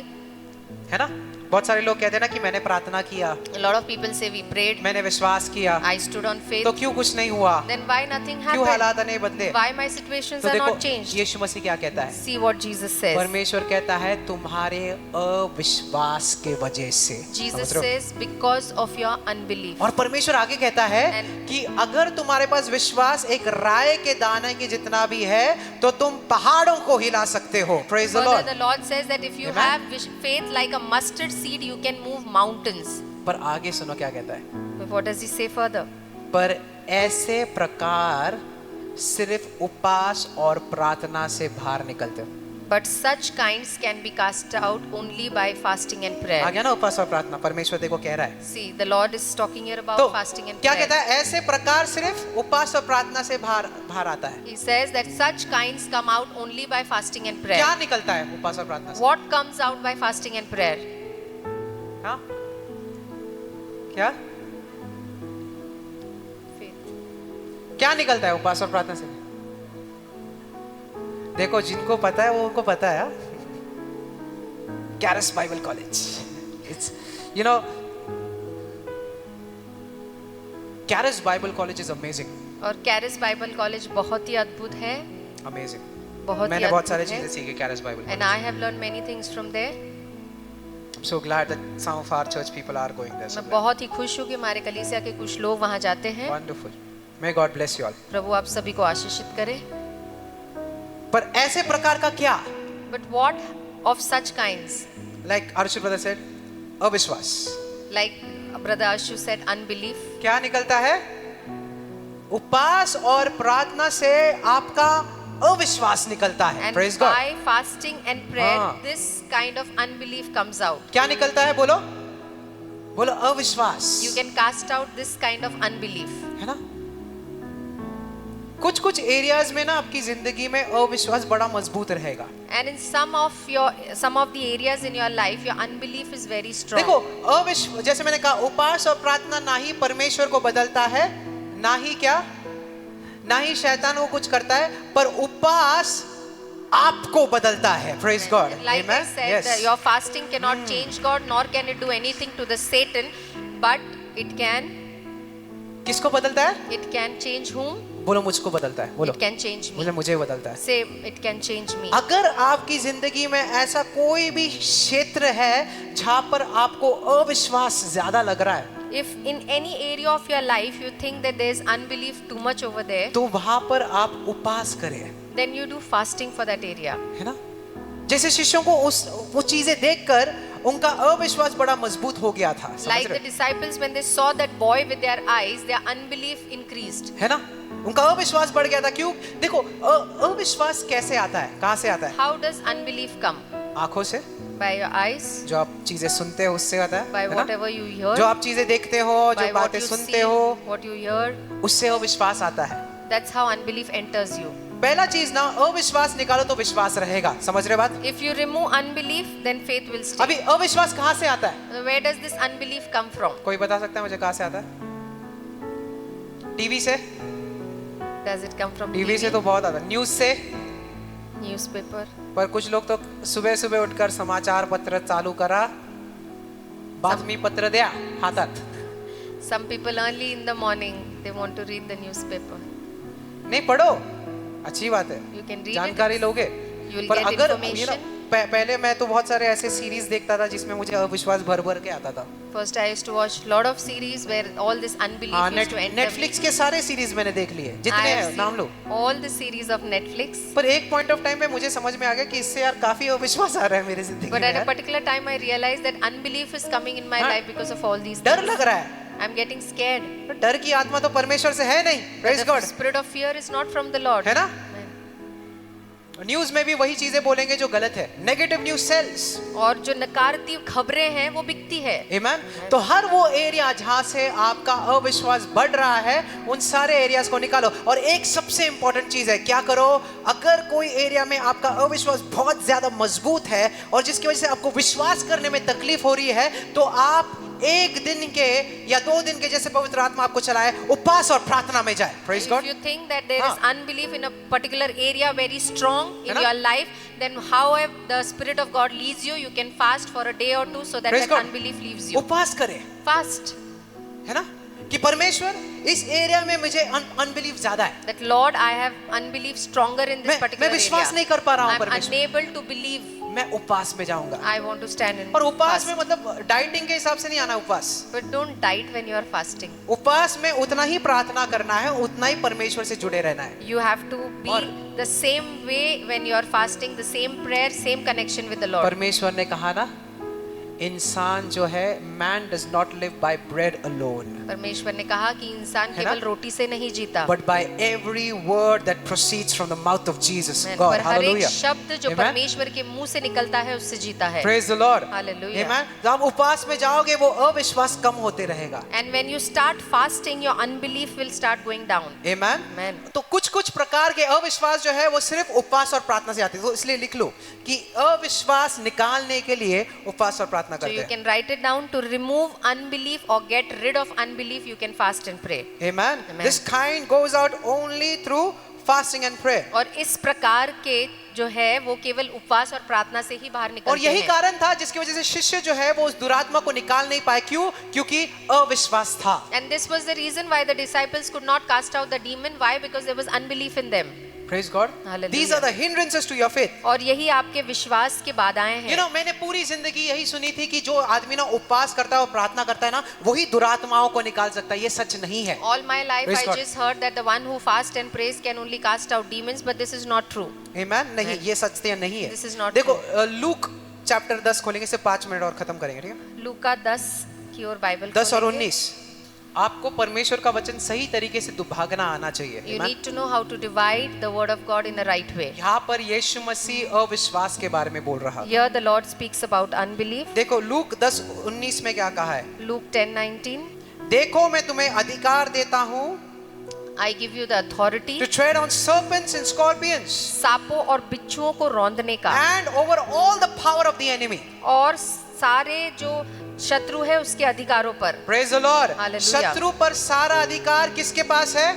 है ना? बहुत सारे लोग कहते हैं ना कि मैंने प्रार्थना किया, A lot of people say we prayed, मैंने विश्वास किया, I stood on faith. तो क्यों कुछ नहीं हुआ? Then why nothing क्यों happened? हालात नहीं बदले? Why my situations तो are देखो not changed? यीशु मसीह क्या कहता है? See what Jesus says. परमेश्वर कहता है तुम्हारे अविश्वास के वजह से। Jesus समझ रहे हो? says because of your unbelief. और परमेश्वर आगे कहता है And- कि अगर तुम्हारे पास विश्वास एक राय के दाने की जितना भी है तो तुम पहाड़ों को हिला सकते हो। Praise the Further, Lord. the Lord says that if you Amen. have faith like a mustard seed, you can move mountains. पर आगे सुनो क्या कहता है? But what does he say further? पर ऐसे प्रकार सिर्फ उपवास और प्रार्थना से बाहर निकलते हो। But such kinds can be cast out only by fasting and uh prayer. गया ना उपवास और प्रार्थना, परमेश्वर देखो कह रहा है। See, the Lord is talking here about तो fasting and क्या prayer. कहता है, ऐसे प्रकार सिर्फ उपवास और प्रार्थना से बाहर आता है। He says that such kinds come out only by fasting and prayer. क्या निकलता है उपवास और प्रार्थना से? What comes out by fasting and prayer? हाँ? क्या Faith. क्या निकलता है उपवास और प्रार्थना से? देखो जिनको पता है वो उनको पता है। Charis Bible College, it's you know Charis Bible College is amazing. और कैरिस बाइबल कॉलेज बहुत ही अद्भुत है, अमेजिंग। बहुत ही मैंने बहुत सारी अद्भुत चीजें है। सीखी Cyrus Bible And I have learned many things from there. I'm so glad that some of our church people are going there. So मैं बहुत ही खुश हूँ कि हमारे कलीसिया के कुछ लोग वहाँ जाते हैं। wonderful. May God bless you all. प्रभु आप सभी को आशीषित करे। पर ऐसे प्रकार का क्या? But what of such kinds? Like Arshul brother said, अविश्वास। Like brother Ashu said, unbelief. क्या निकलता है? उपवास और प्रार्थना से आपका अविश्वास निकलता है। And Praise God. by fasting and prayer, हाँ। this kind of unbelief comes out. क्या निकलता है? बोलो बोलो अविश्वास। You can cast out this kind of unbelief. है ना? कुछ कुछ एरियाज में ना आपकी जिंदगी में अविश्वास बड़ा मजबूत रहेगा। And in some of the areas in your life, your unbelief is very strong. देखो अविश्वास, जैसे मैंने कहा, उपवास और प्रार्थना ना ही परमेश्वर को बदलता है, ना ही क्या, ना ही शैतान को कुछ करता है, पर उपवास आपको बदलता है। Praise God. Like I Amen. said, Yes. your fasting cannot change God, nor can it do anything to the Satan, but it can किसको बदलता है? change whom? बोलो मुझको बदलता है। बोलो It can change me. मुझे बदलता है। Say it can change me. अगर आपकी जिंदगी में ऐसा कोई भी क्षेत्र है जहां पर आपको अविश्वास ज्यादा लग रहा है, If in any area of your life you think that there is unbelief too much over there, तो वहां पर आप उपवास करें, then you do fasting for that area. है ना? जैसे शिष्यों को वो चीजें देखकर उनका अविश्वास बड़ा मजबूत हो गया था। समझ Like रहे the disciples, when they saw that boy with their eyes, their unbelief increased. है ना? उनका अविश्वास बढ़ गया था। क्यों? देखो अविश्वास कैसे आता है, कहां से आता है? How does unbelief come? आंखों से, By your eyes, जो आप चीजें सुनते हो उससे आता है, by है ना? whatever you hear, जो आप चीजें देखते हो, by जो what बातें you सुनते see, हो, what you hear. उससे अविश्वास आता है। That's how unbelief enters you. पहला चीज ना, अविश्वास निकालो तो विश्वास रहेगा। समझ रहे बात? If you remove unbelief, then faith will stay. अभी अविश्वास कहां से आता है? Where does this unbelief come from? कोई बता सकता है मुझे कहां से आता है? टीवी से? Does it come from TV से TV, तो बहुत आता है, न्यूज से। newspaper? पर कुछ लोग तो सुबह सुबह उठकर समाचार पत्र चालू करा, बातमी पत्र द्या हातात। Some people early in the morning, they want to read the newspaper. नहीं पढ़ो, अच्छी बात है, You can read जानकारी it. लोगे। You will पर get अगर information. पहले मैं तो बहुत सारे ऐसे सीरीज देखता था जिसमें मुझे अविश्वास भर भर के आता था। First, I used to watch lot of series where all this unbelief हाँ, used to enter me. Netflix के सारे सीरीज मैंने देख लिए, I जितने have हैं नाम लो। seen all the series of Netflix. पर एक पॉइंट ऑफ टाइम पे मुझे समझ में आ गया कि इससे यार काफी अविश्वास आ रहा है मेरी जिंदगी But में at a यार। particular time, I realized that unbelief is coming in my हाँ, life because of all these डर things. लग रहा है। I'm getting scared. तो डर की आत्मा तो परमेश्वर से है नहीं। Praise The God. spirit of fear is not from the Lord. है ना? न्यूज में भी वही चीजें बोलेंगे जो गलत है। Negative news sells. और जो नकारात्मक खबरें हैं वो बिकती है। आमेन। तो हर वो एरिया जहां से आपका अविश्वास बढ़ रहा है, उन सारे एरियाज को निकालो। और एक सबसे इंपॉर्टेंट चीज है, क्या करो, अगर कोई एरिया में आपका अविश्वास बहुत ज्यादा मजबूत है और जिसकी वजह से आपको विश्वास करने में तकलीफ हो रही है, तो आप एक दिन के या 2 दिन के, जैसे पवित्र आत्मा आपको चलाए, उपवास और प्रार्थना में जाए। Praise If God. you think that there is हाँ। unbelief in a particular area very strong है in ना? your life, then however the spirit of God leads you, you can fast for a day or two so that Praise that God. unbelief leaves you. उपवास करें, Fast. है ना, कि परमेश्वर इस area में मुझे अनबिलीफ ज्यादा है, That Lord, I have unbelief stronger in this particular मैं विश्वास area. नहीं कर पा रहा हूँ I'm परमेश्वर, unable to believe. मैं उपवास में जाऊंगा। I want to stand in और उपवास fast. में मतलब डाइटिंग के हिसाब से नहीं आना उपवास। But don't diet when you are fasting. उपवास में उतना ही प्रार्थना करना है, उतना ही परमेश्वर से जुड़े रहना है। You have to be और- the same way when you are fasting, the same prayer, same connection with the Lord. परमेश्वर ने कहा ना, इंसान जो है man does not live by bread alone, परमेश्वर ने कहा कि इंसान है ना? केवल रोटी से नहीं जीता, but by every word that proceeds from the mouth of Jesus. Amen. God, पर हर एक hallelujah. शब्द जो Amen. परमेश्वर के मुंह से निकलता है उससे जीता है। Praise the Lord. Hallelujah. Amen. जब आप उपवास में जाओगे वो अविश्वास कम होते रहेगा। And when you start fasting, your unbelief will start going down. Amen. Amen. तो कुछ प्रकार के अविश्वास जो है वो सिर्फ उपवास और प्रार्थना से आते हैं, तो इसलिए लिख लो कि अविश्वास निकालने के लिए उपवास और प्रार्थना So you करते हैं। can write it down. To remove unbelief or get rid of unbelief, you can fast and pray. Amen. Amen. This kind goes out only through fasting and prayer. और इस प्रकार के जो है वो केवल उपवास और प्रार्थना से ही बाहर और निकलते यही हैं। कारण था जिसकी वजह से शिष्य जो है वो उस दुरात्मा को निकाल नहीं पाए। क्यों? क्योंकि अविश्वास था। And this was the reason why the disciples could not cast out the demon. Why? Because there was unbelief in them. Praise God. Hallelujah. These are the hindrances to your faith. और यही आपके विश्वास के बाधाएं हैं। मैंने पूरी जिंदगी यही सुनी थी कि जो आदमी ना उपवास करता है और प्रार्थना करता है ना वही दुरात्माओं को निकाल सकता है। ये सच नहीं है। All my life Praise I God. just heard that the one who fasts and prays can only cast out demons, but this is not true. Amen? नहीं, Amen. ये सत्य नहीं है। This is not देखो लूक चैप्टर 10 खोलेंगे, सिर्फ 5 minute और खत्म करेंगे, ठीक है? लूका 10 की ओर बाइबल 10 और खोलेंगे। 19। आपको परमेश्वर का वचन सही तरीके से दुभागना आना चाहिए। You Amen? need to know how to divide the word of God in a right way. यहाँ पर यीशु मसीह अविश्वास के बारे में बोल रहा है। Here the Lord speaks about unbelief. देखो लूक 10:19 में क्या कहा है? Luke 10:19. देखो मैं तुम्हें अधिकार देता हूँ I give you the authority. to tread on serpents and scorpions सांपों और बिच्छुओं को रौंदने का and over all the power of the enemy. और सारे जो शत्रु है उसके अधिकारों पर। Praise the Lord. Hallelujah. शत्रु पर सारा अधिकार किसके पास है?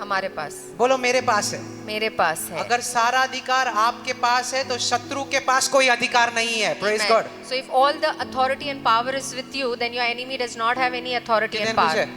हमारे पास, बोलो मेरे पास है। मेरे पास है। अगर सारा अधिकार आपके पास है तो शत्रु के पास कोई अधिकार नहीं है। Praise Amen. God. So if all the authority and power is with you, then your enemy does not have any authority and power.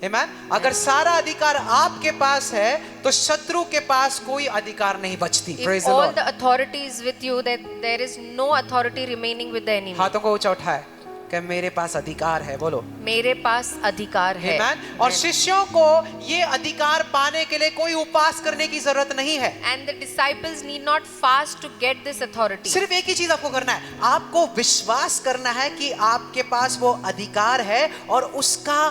Amen. अगर सारा अधिकार आपके पास है तो शत्रु के पास कोई अधिकार नहीं बचती। Praise If the all Lord. the authority is with you, then there is no authority remaining with the enemy. हाथों को ऊंचा उठाए कि मेरे पास अधिकार है, बोलो। मेरे पास अधिकार है। Amen. और शिष्यों को ये अधिकार पाने के लिए कोई उपवास करने की जरूरत नहीं है। And the disciples need not fast to get this authority. सिर्फ एक ही चीज आपको करना है, आपको विश्वास करना है कि आपके पास वो अधिकार है और उसका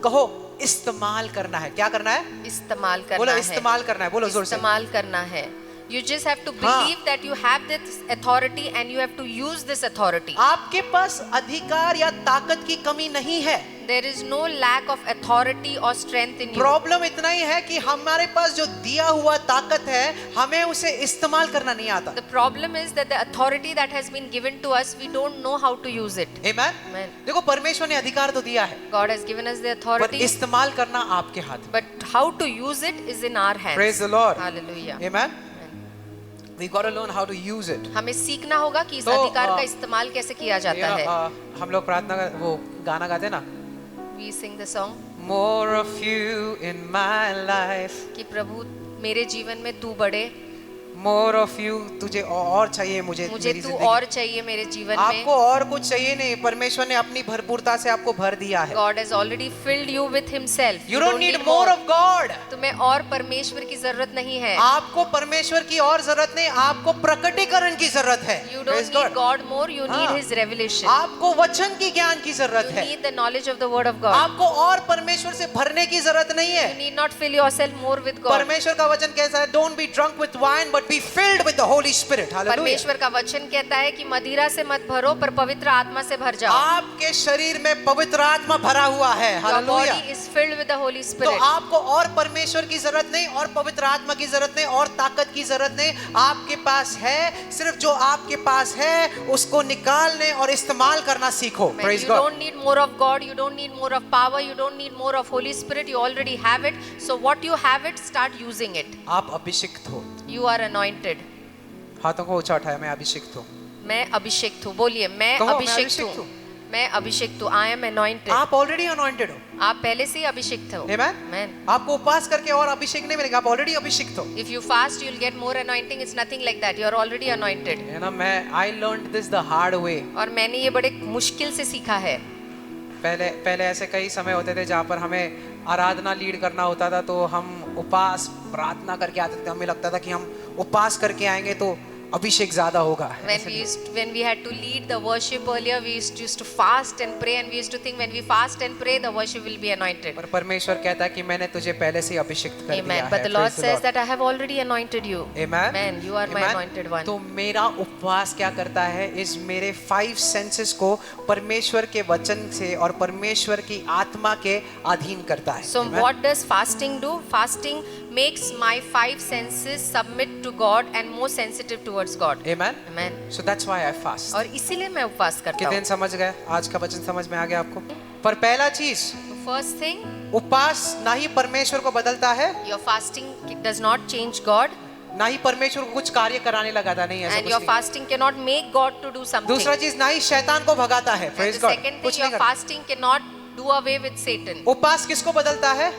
कहो इस्तेमाल करना है। क्या करना है? इस्तेमाल करना बोलो है। इस्तेमाल करना है, बोलो जोर से। इस्तेमाल करना है। You just have to believe that you have this authority and you have to use this authority. आपके पास अधिकार या ताकत की कमी नहीं है। There is no lack of authority or strength in you. Problem इतना ही है कि हमारे पास जो दिया हुआ ताकत है हमें उसे इस्तेमाल करना नहीं आता। The problem is that the authority that has been given to us, we don't know how to use it. Amen? Amen. देखो परमेश्वर ने अधिकार तो दिया है God has given us the पर authority, इस्तेमाल करना आपके हाथ में। but how to use it is in our hands. Praise the Lord. Hallelujah. Amen? We got to learn how to use it. हमें सीखना होगा कि इस तो, अधिकार का इस्तेमाल कैसे किया जाता है। हम लोग प्रार्थना वो गाना गाते ना, We sing the song More of you in my life, कि प्रभु मेरे जीवन में तू बढ़े, More of you, तुझे और चाहिए मुझे मुझे मेरी तू जिंदगी। और चाहिए मेरे जीवन में। आपको और कुछ चाहिए नहीं, परमेश्वर ने अपनी भरपूरता से आपको भर दिया है। God has already filled you with Himself. You don't need more of God. तुम्हें और परमेश्वर की जरूरत नहीं है। आपको परमेश्वर की और जरूरत नहीं, आपको प्रकटीकरण की जरूरत है। You Praise don't need God. God more. You need हाँ। His revelation. आपको वचन की ज्ञान की जरूरत You है। need the knowledge of the Word of God. आपको और परमेश्वर से भरने की जरूरत नहीं है। You need not fill yourself more with God. परमेश्वर का वचन कैसा है? Don't be drunk with wine, but be filled with the Holy Spirit. Hallelujah. परमेश्वर का वचन कहता है कि मदिरा से मत भरो पर पवित्र आत्मा से भर जाओ। आपके शरीर में पवित्र आत्मा भरा हुआ है। Your hallelujah. body is filled with the Holy तो Spirit. आपको और परमेश्वर की जरूरत नहीं, और पवित्र आत्मा की जरूरत नहीं, और ताकत की जरूरत नहीं। आपके पास है, सिर्फ जो आपके पास है उसको निकालने और इस्तेमाल करना सीखो। Amen. Praise You God. don't need more of God. You don't need more of power. You don't need more of Holy Spirit. You already have it. So what you have it, start using it. आप अभिषिक्त हो। You are anointed. हाथों को ऊंचा उठाया, मैं अभिषिक्त हूँ। मैं अभिषिक्त हूँ। बोलिए मैं कहो, मैं अभिषिक्त अभिषिक्त हूँ। हूँ। मैं अभिषिक्त हूँ। I am anointed. आप ऑलरेडी अनॉइंटेड हो। आप पहले से ही अभिषिक्त हो। Amen? Amen. आपको उपवास करके और अभिषेक नहीं मिलेगा, आप ऑलरेडी अभिषिक्त हो। If you fast, you'll get more anointing. It's nothing like that. You are already anointed. है ना, मैं I learned this the hard way. और मैंने ये बड़े मुश्किल से सीखा है। पहले ऐसे कई समय होते थे जहाँ पर हमें आराधना लीड करना होता था, तो हम उपवास प्रार्थना करके आते थे। हमें लगता था कि हम उपवास करके आएंगे तो अभिषेक ज्यादा होगा। When we had to lead the worship earlier, we used to fast and pray, and we used to think when we fast and pray, the worship will be anointed. पर परमेश्वर कहता है कि मैंने तुझे पहले से ही अभिषेक कर दिया Amen. है। But the Lord Praise the says Lord. that I have already anointed you. Amen. Amen. You are my Amen. anointed one. तो मेरा उपवास क्या करता है, इस मेरे 5 सेंसेस को परमेश्वर के वचन से और परमेश्वर की आत्मा के अधीन करता है। So Amen. what does fasting do? Fasting makes my 5 senses submit to God and more sensitive towards God. Amen. Amen. So that's why I fast. और इसीलिए मैं उपवास करता कितने हूँ। समझ गए? आज का वचन समझ में आ गया आपको? पर पहला चीज, First thing, उपवास ना ही परमेश्वर को बदलता है, your fasting does not change God, ना ही परमेश्वर को कुछ कार्य कराने लगाता, नहीं ऐसा and कुछ your नहीं। fasting cannot make God to do something. दूसरा चीज, ना ही शैतान को भगाता है। And Praise the God. second thing, कुछ your नहीं करता। fasting cannot do away with Satan. उपवास किसको बदलता है?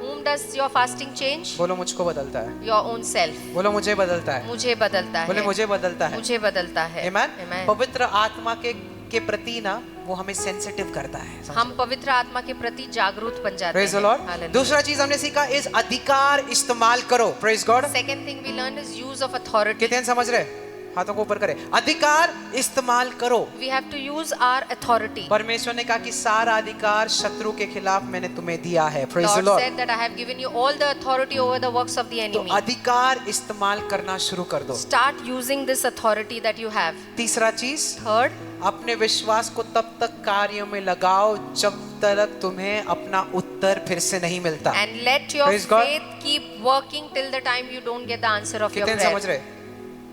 Whom does your fasting change? बोलो मुझको बदलता है। Your own self. बोलो मुझे बदलता है। मुझे बदलता बोले है। मुझे बदलता है। मुझे बदलता है। Amen? Amen. पवित्र आत्मा के प्रति ना वो हमें सेंसिटिव करता है। हम पवित्र आत्मा के प्रति जागरूक बन जाते Praise the हैं। Lord. Hallelujah. दूसरा चीज हमने सीखा, इस अधिकार इस्तेमाल करो। Praise God. Second thing we learned is use of authority. कितने समझ रहे? हाथों को ऊपर करें। अधिकार इस्तेमाल करो। We have to use our authority. परमेश्वर ने कहा कि सारा अधिकार शत्रु के खिलाफ मैंने तुम्हें दिया है। Praise the Lord Lord. said that I have given you all the authority over the works of the तो enemy. अधिकार इस्तेमाल करना शुरू कर दो। Start using this authority that you have. तीसरा चीज, Third, अपने विश्वास को तब तक कार्यों में लगाओ जब तक तुम्हें अपना उत्तर फिर से नहीं मिलता। and let your Praise God. faith keep working till the time you don't get the answer of your कितने समझ prayer. रहे?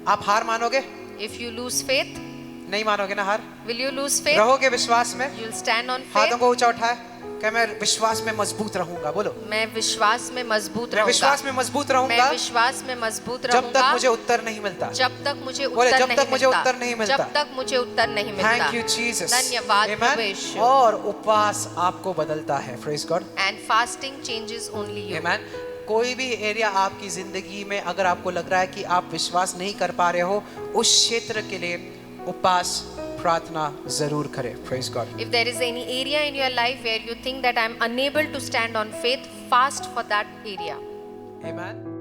आप हार मानोगे? If you lose faith, नहीं मानोगे ना हार? will you lose faith? रहोगे विश्वास में? You'll stand on हाथों faith. को ऊंचा उठाए कि मैं विश्वास में मजबूत रहूंगा। बोलो, मैं विश्वास में मजबूत मैं रहूंगा। विश्वास में मजबूत मैं रहूंगा विश्वास में मजबूत जब तक रहूंगा मुझे उत्तर नहीं मिलता। जब तक मुझे बोले, उत्तर जब नहीं तक मुझे मिलता। उत्तर नहीं मिलता। जब तक मुझे उत्तर नहीं मिलता। Thank you Jesus. धन्यवाद Amen? प्रभु यीशु। और उपवास आपको बदलता है। Praise God. And fasting changes only you. आमेन। कोई भी एरिया आपकी जिंदगी में अगर आपको लग रहा है कि आप विश्वास नहीं कर पा रहे हो, उस क्षेत्र के लिए उपवास प्रार्थना जरूर करें। Praise God. If there is any area in your life where you think that I am unable to stand on faith, fast for that area. Amen.